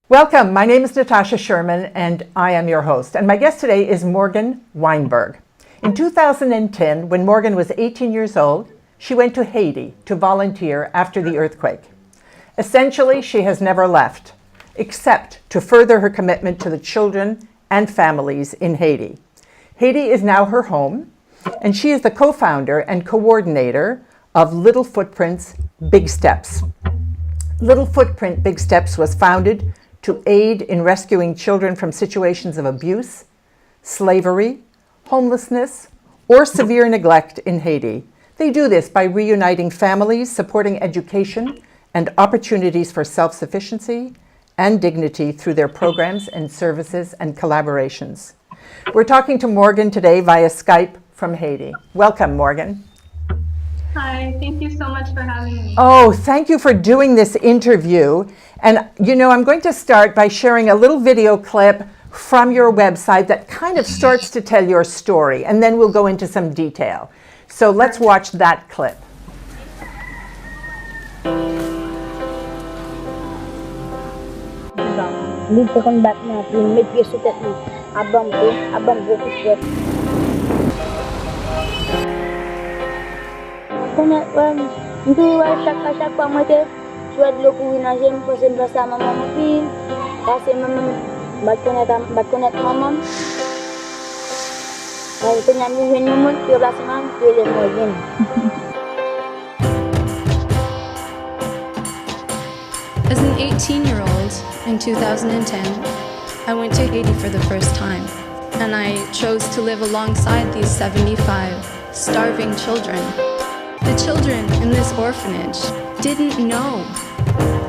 Welcome, my name is Natasha Sherman and I am your host. And my guest today is Morgan Wienberg. In 2010, when Morgan was 18 years old, she went to Haiti to volunteer after the earthquake. Essentially, she has never left, except to further her commitment to the children and families in Haiti. Haiti is now her home, and she is the co-founder and coordinator of Little Footprints, Big Steps. Little Footprint Big Steps was founded to aid in rescuing children from situations of abuse, slavery, homelessness, or severe neglect in Haiti. They do this by reuniting families, supporting education, and opportunities for self-sufficiency and dignity through their programs and services and collaborations. We're talking to Morgan today via Skype from Haiti. Welcome, Morgan. Hi, thank you so much for having me. Oh, thank you for doing this interview. And I'm going to start by sharing a little video clip from your website that kind of starts to tell your story, and then we'll go into some detail. So let's watch that clip. Dito kang bat natin, may piso tatlo. Abang ko kiswet. Kena itu syak pa mate suat lo kuina jem pasen bersama mama pin kasih mama batkonet mama dan penyanyi mama tiap semam pilih Morgan. As an 18-year-old in 2010, I went to Haiti for the first time, and I chose to live alongside these 75 starving children. The children in this orphanage didn't know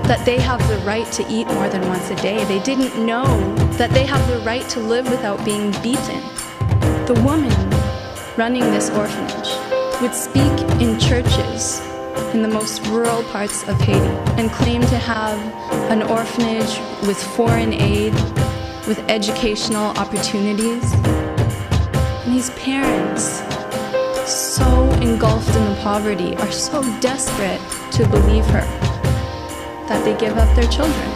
that they have the right to eat more than once a day. They didn't know that they have the right to live without being beaten. The woman running this orphanage would speak in churches in the most rural parts of Haiti and claim to have an orphanage with foreign aid, with educational opportunities. And these parents, so engulfed in the poverty, are so desperate to believe her that they give up their children.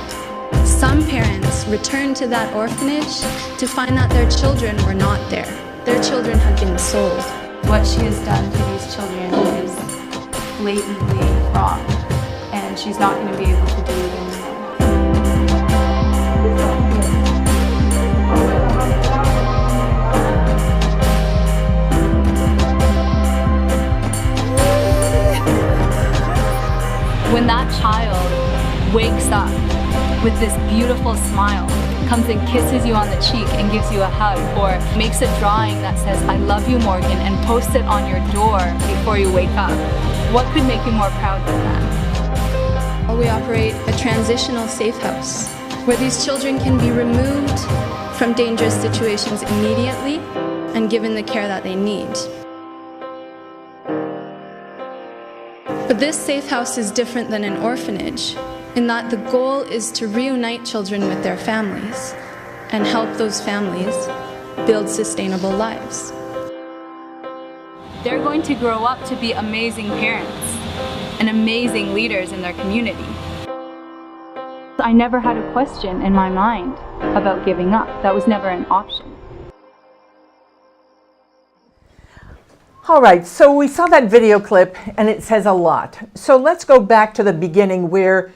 Some parents return to that orphanage to find that their children were not there. Their children had been sold. What she has done to these children is blatantly wrong, and she's not going to be able to do it anymore. When that child wakes up with this beautiful smile, comes and kisses you on the cheek and gives you a hug, or makes a drawing that says, "I love you, Morgan," and posts it on your door before you wake up, what could make you more proud than that? We operate a transitional safe house where these children can be removed from dangerous situations immediately and given the care that they need. But this safe house is different than an orphanage in that the goal is to reunite children with their families and help those families build sustainable lives. They're going to grow up to be amazing parents and amazing leaders in their community. I never had a question in my mind about giving up. That was never an option. All right, so we saw that video clip and it says a lot. So let's go back to the beginning where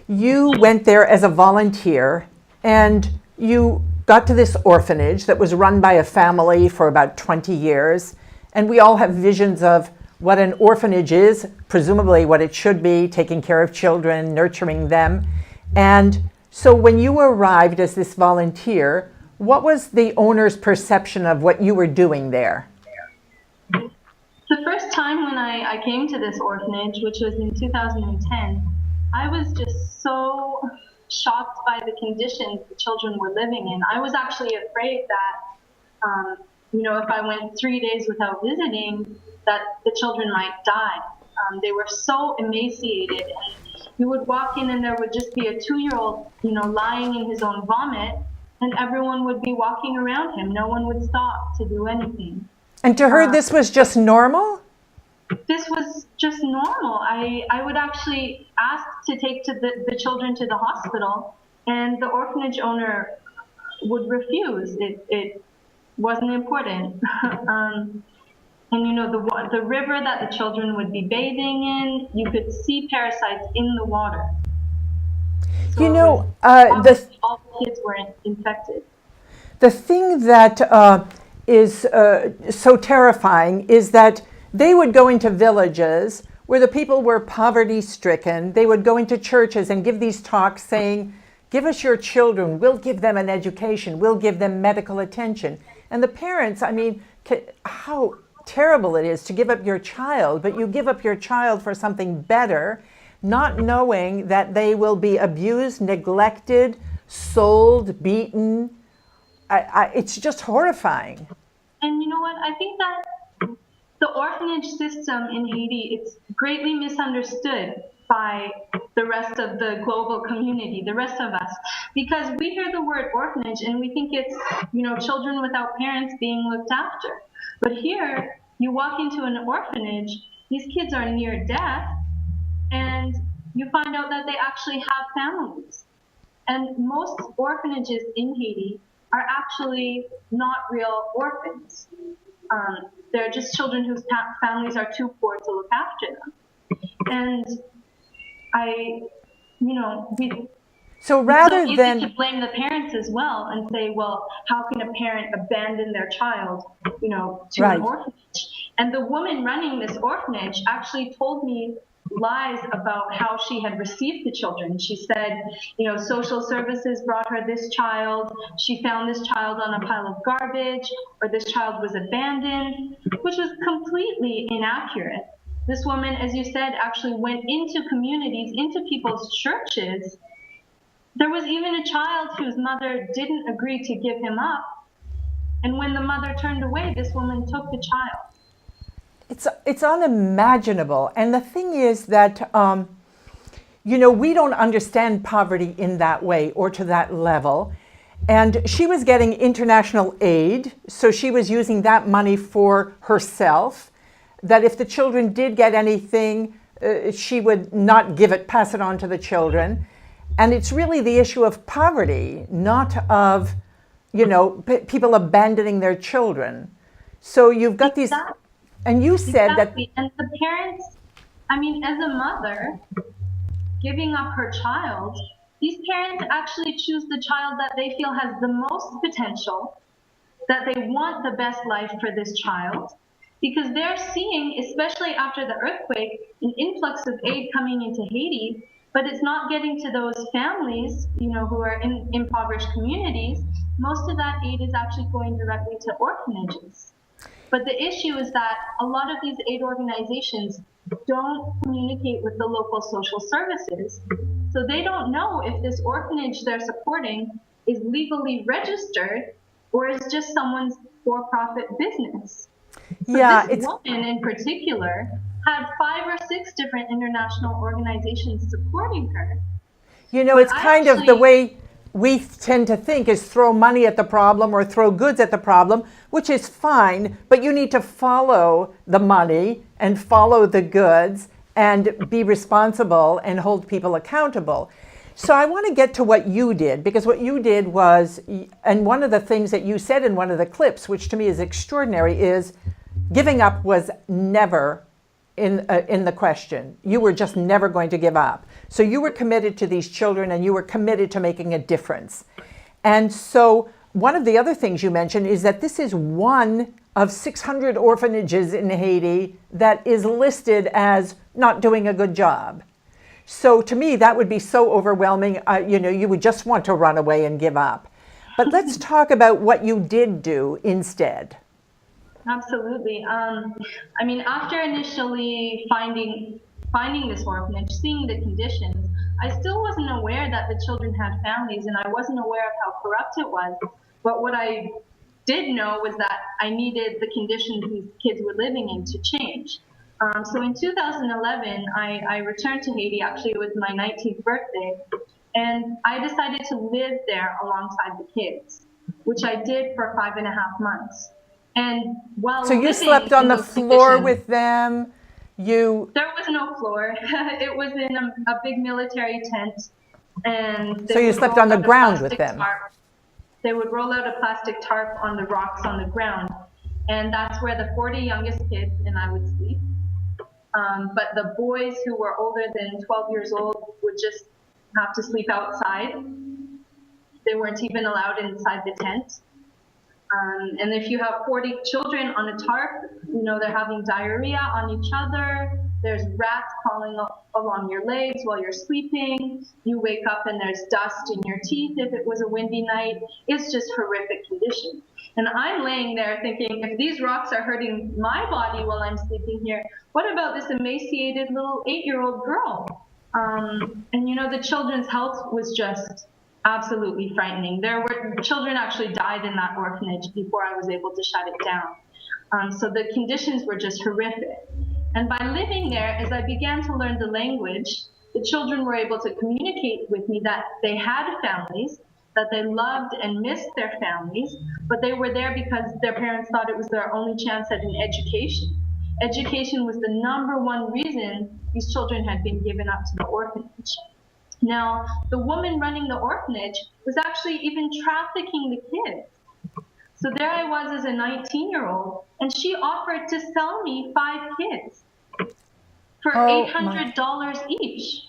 you went there as a volunteer and you got to this orphanage that was run by a family for about 20 years. And we all have visions of what an orphanage is, presumably what it should be, taking care of children, nurturing them. And so when you arrived as this volunteer, what was the owner's perception of what you were doing there? The first time when I came to this orphanage, which was in 2010, I was just so shocked by the conditions the children were living in. I was actually afraid that, if I went 3 days without visiting, that the children might die. They were so emaciated, and you would walk in and there would just be a 2-year-old, lying in his own vomit, and everyone would be walking around him. No one would stop to do anything. And to her, this was just normal? This was just normal. I would actually ask to take the children to the hospital, And the orphanage owner would refuse. It wasn't important. And the river that the children would be bathing in, you could see parasites in the water. So the all the kids were infected. The thing that is so terrifying is that they would go into villages where the people were poverty stricken. They would go into churches and give these talks saying, give us your children, we'll give them an education, we'll give them medical attention. And the parents, I mean, how terrible it is to give up your child, but you give up your child for something better, not knowing that they will be abused, neglected, sold, beaten. It's just horrifying. And you know what? I think that the orphanage system in Haiti, it's greatly misunderstood by the rest of the global community, the rest of us, because we hear the word orphanage and we think it's, children without parents being looked after. But here, you walk into an orphanage, these kids are near death, and you find out that they actually have families. And most orphanages in Haiti are actually not real orphans. They're just children whose families are too poor to look after them. And so rather it's so than easy to blame the parents as well and say, well, how can a parent abandon their child, to right. an orphanage? And the woman running this orphanage actually told me lies about how she had received the children. She said, social services brought her this child. She found this child on a pile of garbage, or this child was abandoned, which was completely inaccurate. This woman, as you said, actually went into communities, into people's churches. There was even a child whose mother didn't agree to give him up. And when the mother turned away, this woman took the child. It's unimaginable. And the thing is that, we don't understand poverty in that way or to that level. And she was getting international aid, so she was using that money for herself, that if the children did get anything, she would not pass it on to the children. And it's really the issue of poverty, not of, people abandoning their children. So you've got these... And you said exactly. And the parents, as a mother, giving up her child, these parents actually choose the child that they feel has the most potential, that they want the best life for this child, because they're seeing, especially after the earthquake, an influx of aid coming into Haiti, but it's not getting to those families, who are in impoverished communities. Most of that aid is actually going directly to orphanages. But the issue is that a lot of these aid organizations don't communicate with the local social services. So they don't know if this orphanage they're supporting is legally registered or is just someone's for-profit business. So this woman in particular had 5 or 6 different international organizations supporting her. It's kind of the way we tend to think is throw money at the problem or throw goods at the problem, which is fine, but you need to follow the money and follow the goods and be responsible and hold people accountable. So I want to get to what you did, because what you did was, and one of the things that you said in one of the clips, which to me is extraordinary, is giving up was never in the question. You were just never going to give up. So you were committed to these children and you were committed to making a difference. And so one of the other things you mentioned is that this is one of 600 orphanages in Haiti that is listed as not doing a good job. So to me, that would be so overwhelming. You would just want to run away and give up. But let's talk about what you did do instead. Absolutely. After initially finding this orphanage, seeing the conditions, I still wasn't aware that the children had families, and I wasn't aware of how corrupt it was. But what I did know was that I needed the conditions these kids were living in to change. So in 2011, I returned to Haiti. Actually, it was my 19th birthday, and I decided to live there alongside the kids, which I did for 5.5 months. And while so you slept on the floor with them? There was no floor. It was in a big military tent. And So you slept on the ground with them? They would roll out a plastic tarp on the rocks on the ground. And that's where the 40 youngest kids and I would sleep. But the boys who were older than 12 years old would just have to sleep outside. They weren't even allowed inside the tent. And if you have 40 children on a tarp, you know, they're having diarrhea on each other. There's rats crawling along your legs while you're sleeping. You wake up and there's dust in your teeth if it was a windy night. It's just horrific conditions. And I'm laying there thinking, if these rocks are hurting my body while I'm sleeping here, what about this emaciated little 8-year-old girl? And you know, the children's health was just absolutely frightening. Children actually died in that orphanage before I was able to shut it down. So the conditions were just horrific. And by living there, as I began to learn the language, the children were able to communicate with me that they had families, that they loved and missed their families, but they were there because their parents thought it was their only chance at an education. Education was the #1 reason these children had been given up to the orphanage. Now, the woman running the orphanage was actually even trafficking the kids. So there I was as a 19-year-old, and she offered to sell me 5 kids for $800 each.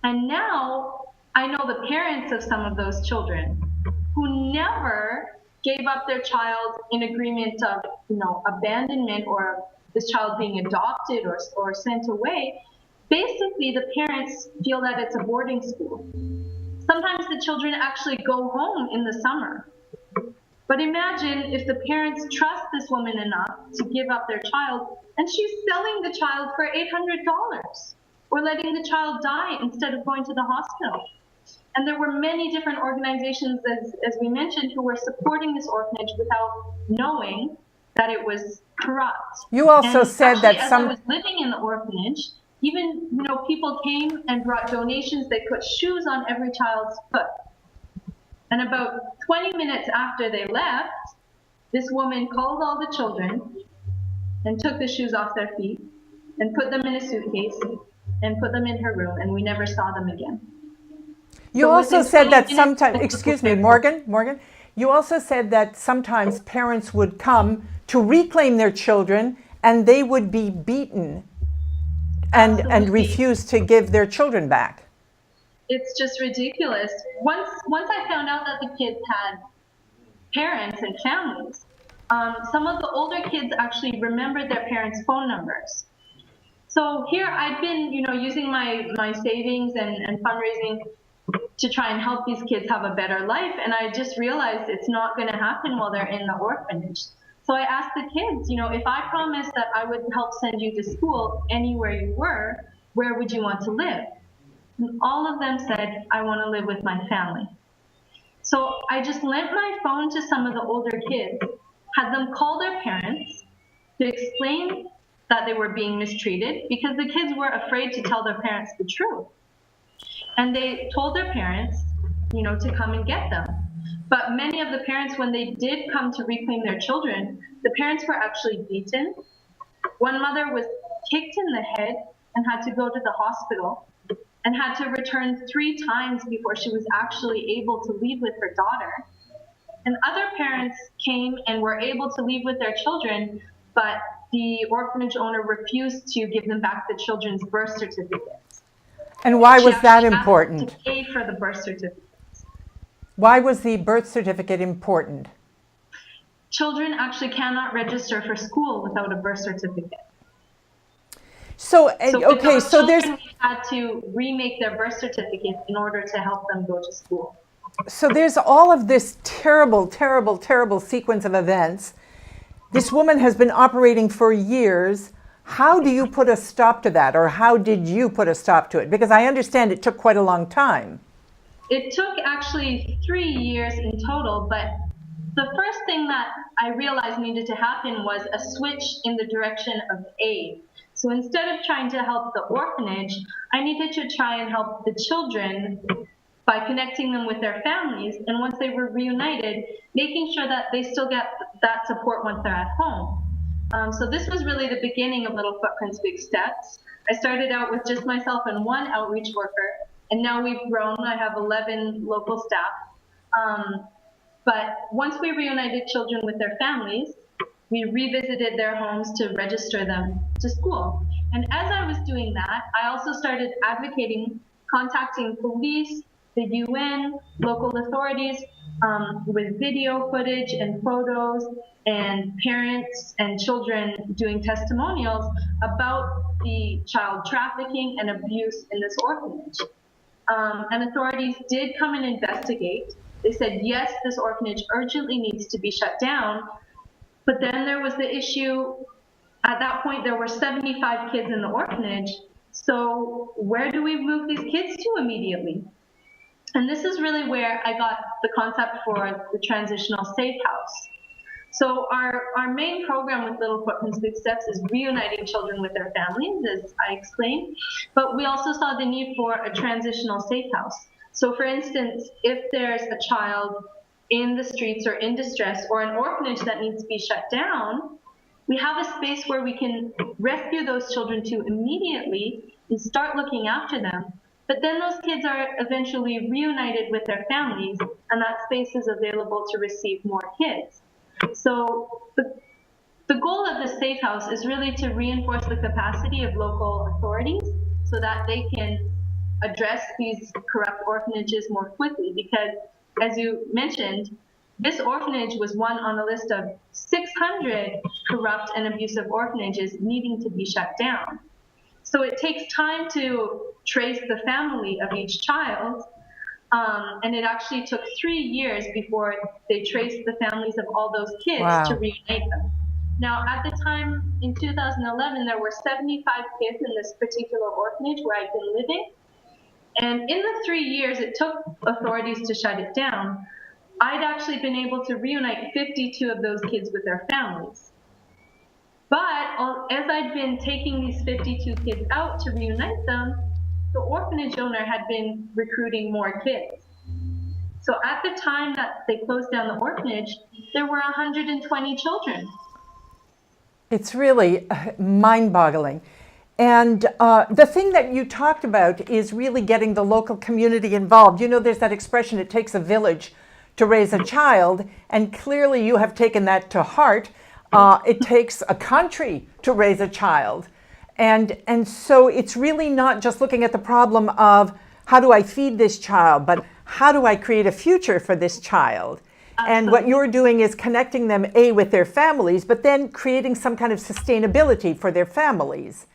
And now I know the parents of some of those children who never gave up their child in agreement of, you know, abandonment or this child being adopted or sent away. Basically, the parents feel that it's a boarding school. Sometimes the children actually go home in the summer. But imagine if the parents trust this woman enough to give up their child, and she's selling the child for $800, or letting the child die instead of going to the hospital. And there were many different organizations, as we mentioned, who were supporting this orphanage without knowing that it was corrupt. You also said that as I was living in the orphanage, even, you know, people came and brought donations. They put shoes on every child's foot. And about 20 minutes after they left, this woman called all the children and took the shoes off their feet and put them in a suitcase and put them in her room, and we never saw them again. You also said that sometimes, excuse me, Morgan, you also said that sometimes parents would come to reclaim their children and they would be beaten and refuse to give their children back. It's just ridiculous. Once I found out that the kids had parents and families, some of the older kids actually remembered their parents' phone numbers. So here I'd been, you know, using my savings and fundraising to try and help these kids have a better life, and I just realized it's not going to happen while they're in the orphanage. So I asked the kids, you know, if I promised that I would help send you to school anywhere you were, where would you want to live? And all of them said, I want to live with my family. So I just lent my phone to some of the older kids, had them call their parents to explain that they were being mistreated, because the kids were afraid to tell their parents the truth. And they told their parents, you know, to come and get them. But many of the parents, when they did come to reclaim their children, the parents were actually beaten. One mother was kicked in the head and had to go to the hospital and had to return 3 times before she was actually able to leave with her daughter. And other parents came and were able to leave with their children, but the orphanage owner refused to give them back the children's birth certificates. And why was that important? To pay for the birth certificates. Why was the birth certificate important? Children actually cannot register for school without a birth certificate. So there's we had to remake their birth certificate in order to help them go to school. So there's all of this terrible, terrible, terrible sequence of events. This woman has been operating for years. How do you put a stop to that, or how did you put a stop to it? Because I understand it took quite a long time. It took actually 3 years in total, but the first thing that I realized needed to happen was a switch in the direction of aid. So instead of trying to help the orphanage, I needed to try and help the children by connecting them with their families, and once they were reunited, making sure that they still get that support once they're at home. So this was really the beginning of Little Footprints, Big Steps. I started out with just myself and one outreach worker, And now we've grown. I have 11 local staff. But once we reunited children with their families, we revisited their homes to register them to school. And as I was doing that, I also started advocating, contacting police, the UN, local authorities, with video footage and photos, and parents and children doing testimonials about the child trafficking and abuse in this orphanage. And authorities did come and investigate. They said, yes, this orphanage urgently needs to be shut down. But then there was the issue, at that point there were 75 kids in the orphanage, so where do we move these kids to immediately? And this is really where I got the concept for the transitional safe house. So our main program with Little Footprints Big Steps is reuniting children with their families, as I explained, but we also saw the need for a transitional safe house. So for instance, if there's a child in the streets or in distress, or an orphanage that needs to be shut down, we have a space where we can rescue those children to immediately and start looking after them. But then those kids are eventually reunited with their families, and that space is available to receive more kids. So the goal of the Safe House is really to reinforce the capacity of local authorities so that they can address these corrupt orphanages more quickly, because as you mentioned, this orphanage was one on the list of 600 corrupt and abusive orphanages needing to be shut down. So it takes time to trace the family of each child, and it actually took 3 years before they traced the families of all those kids to reunite them. Now, at the time, in 2011, there were 75 kids in this particular orphanage where I'd been living. And in the 3 years it took authorities to shut it down, I'd actually been able to reunite 52 of those kids with their families. But as I'd been taking these 52 kids out to reunite them, the orphanage owner had been recruiting more kids. So at the time that they closed down the orphanage, there were 120 children. It's really mind-boggling. And the thing that you talked about is really getting the local community involved. You know, there's that expression, it takes a village to raise a child, and clearly you have taken that to heart. It takes a country to raise a child. And so it's really not just looking at the problem of how do I feed this child, but how do I create a future for this child? Absolutely. And what you're doing is connecting them, with their families, but then creating some kind of sustainability for their families.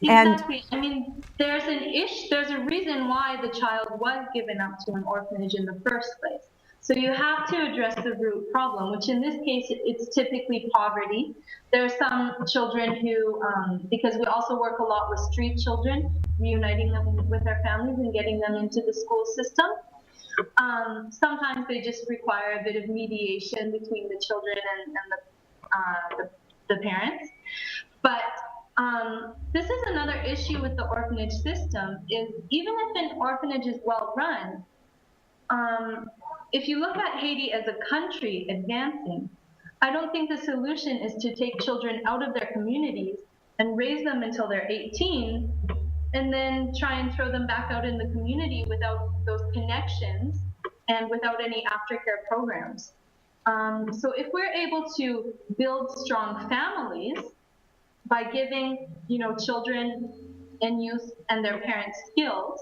Exactly. I mean, there's a reason why the child was given up to an orphanage in the first place. So you have to address the root problem, which in this case, it's typically poverty. There are some children who, because we also work a lot with street children, reuniting them with their families and getting them into the school system. Sometimes they just require a bit of mediation between the children and the parents. But this is another issue with the orphanage system, is even if an orphanage is well run, if you look at Haiti as a country advancing, I don't think the solution is to take children out of their communities and raise them until they're 18 and then try and throw them back out in the community without those connections and without any aftercare programs. So if we're able to build strong families by giving, children and youth and their parents skills.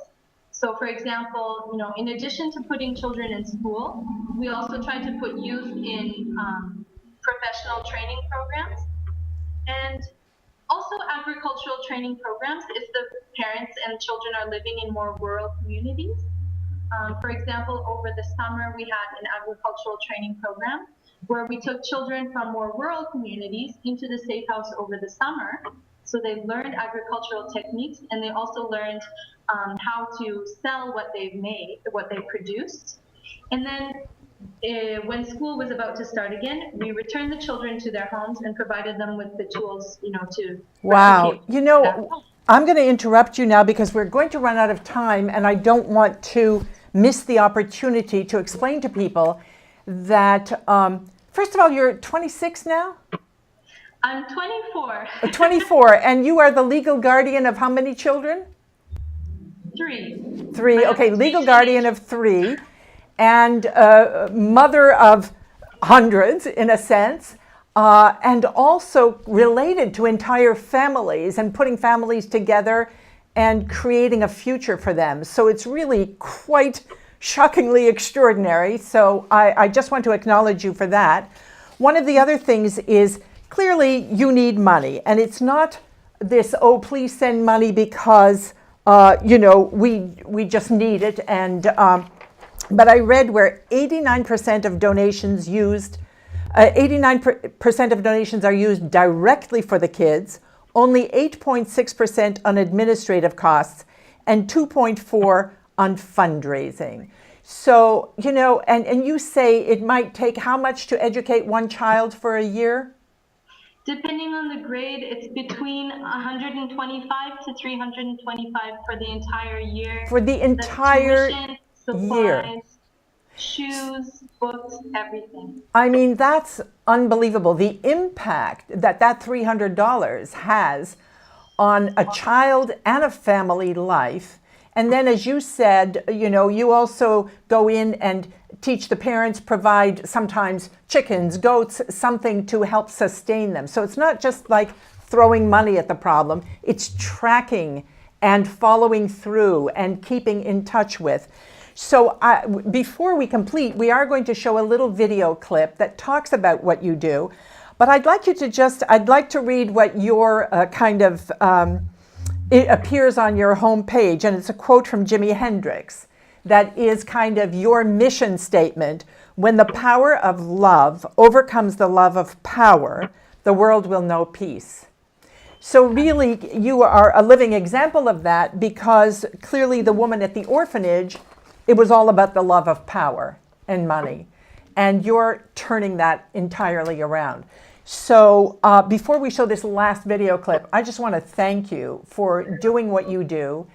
So for example, in addition to putting children in school, we also try to put youth in professional training programs and also agricultural training programs if the parents and children are living in more rural communities. For example, over the summer, we had an agricultural training program where we took children from more rural communities into the Safe House over the summer. So they learned agricultural techniques, and they also learned how to sell what they've made, what they produced. And then when school was about to start again, we returned the children to their homes and provided them with the tools, to Wow. I'm going to interrupt you now because we're going to run out of time, and I don't want to miss the opportunity to explain to people that, first of all, you're 26 now? I'm 24. 24, and you are the legal guardian of how many children? 3. Three, I have okay, 3 legal guardian teenagers. of 3, and mother of hundreds, in a sense, and also related to entire families and putting families together and creating a future for them. So it's really quite shockingly extraordinary. So I just want to acknowledge you for that. One of the other things is clearly you need money, and it's not this, oh, please send money because, we just need it. And but I read where 89% of donations used, 89% of donations are used directly for the kids, only 8.6% on administrative costs, and 2.4% on fundraising. So, and you say it might take how much to educate one child for a year? Depending on the grade, it's between 125 to 325 for the entire year. For the That's entire tuition, year. supplies, shoes, books, everything. I mean, that's unbelievable. The impact that $300 has on a child and a family life. And then, as you said, you also go in and teach the parents, provide sometimes chickens, goats, something to help sustain them. So it's not just like throwing money at the problem, it's tracking and following through and keeping in touch with. So before we complete, we are going to show a little video clip that talks about what you do. But I'd like you to I'd like to read what your it appears on your homepage, and it's a quote from Jimi Hendrix that is kind of your mission statement. When the power of love overcomes the love of power, the world will know peace. So really, you are a living example of that, because clearly the woman at the orphanage, it was all about the love of power and money. And you're turning that entirely around. So before we show this last video clip, I just want to thank you for doing what you do.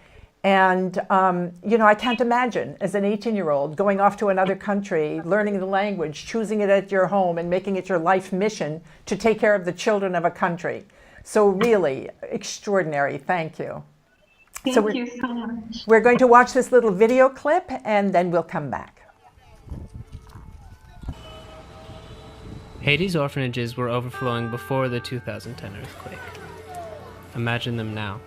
And, I can't imagine as an 18-year-old going off to another country, learning the language, choosing it at your home, and making it your life mission to take care of the children of a country. So really extraordinary. Thank you. Thank you so much. We're going to watch this little video clip, and then we'll come back. Haiti's orphanages were overflowing before the 2010 earthquake. Imagine them now.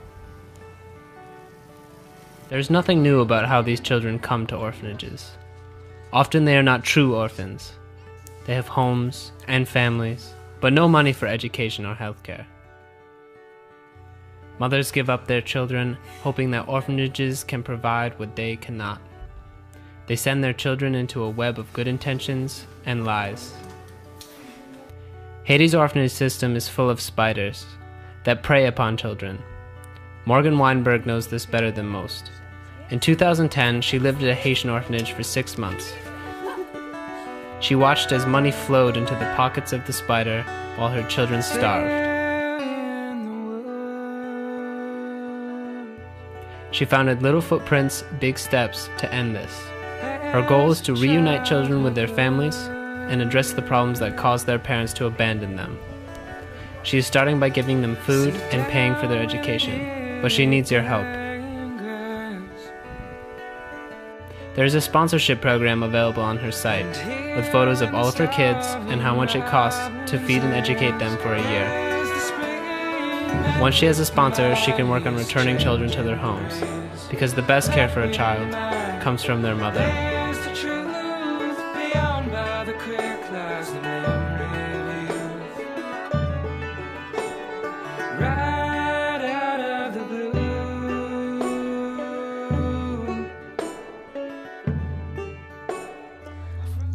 There's nothing new about how these children come to orphanages. Often they are not true orphans. They have homes and families, but no money for education or healthcare. Mothers give up their children, hoping that orphanages can provide what they cannot. They send their children into a web of good intentions and lies. Haiti's orphanage system is full of spiders that prey upon children. Morgan Wienberg knows this better than most. In 2010, she lived at a Haitian orphanage for 6 months. She watched as money flowed into the pockets of the spider while her children starved. She founded Little Footprints, Big Steps to end this. Her goal is to reunite children with their families and address the problems that cause their parents to abandon them. She is starting by giving them food and paying for their education, but she needs your help. There is a sponsorship program available on her site, with photos of all of her kids and how much it costs to feed and educate them for a year. Once she has a sponsor, she can work on returning children to their homes, because the best care for a child comes from their mother.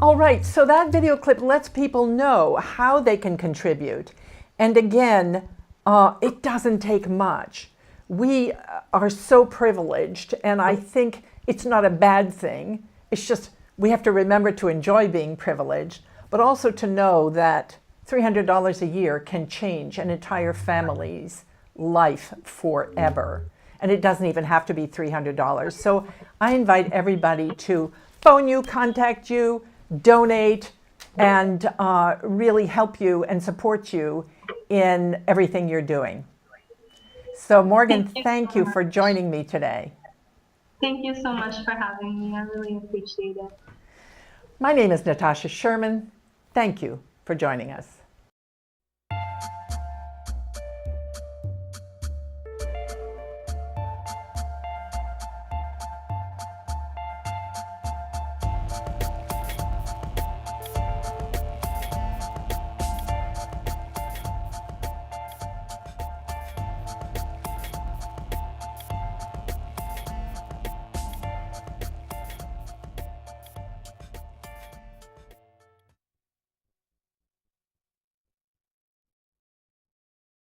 All right, so that video clip lets people know how they can contribute. And again, it doesn't take much. We are so privileged, and I think it's not a bad thing. It's just we have to remember to enjoy being privileged, but also to know that $300 a year can change an entire family's life forever. And it doesn't even have to be $300. So I invite everybody to phone you, contact you, donate, and really help you and support you in everything you're doing. So Morgan, thank you for joining me today. Thank you so much for having me. I really appreciate it. My name is Natasha Sherman. Thank you for joining us.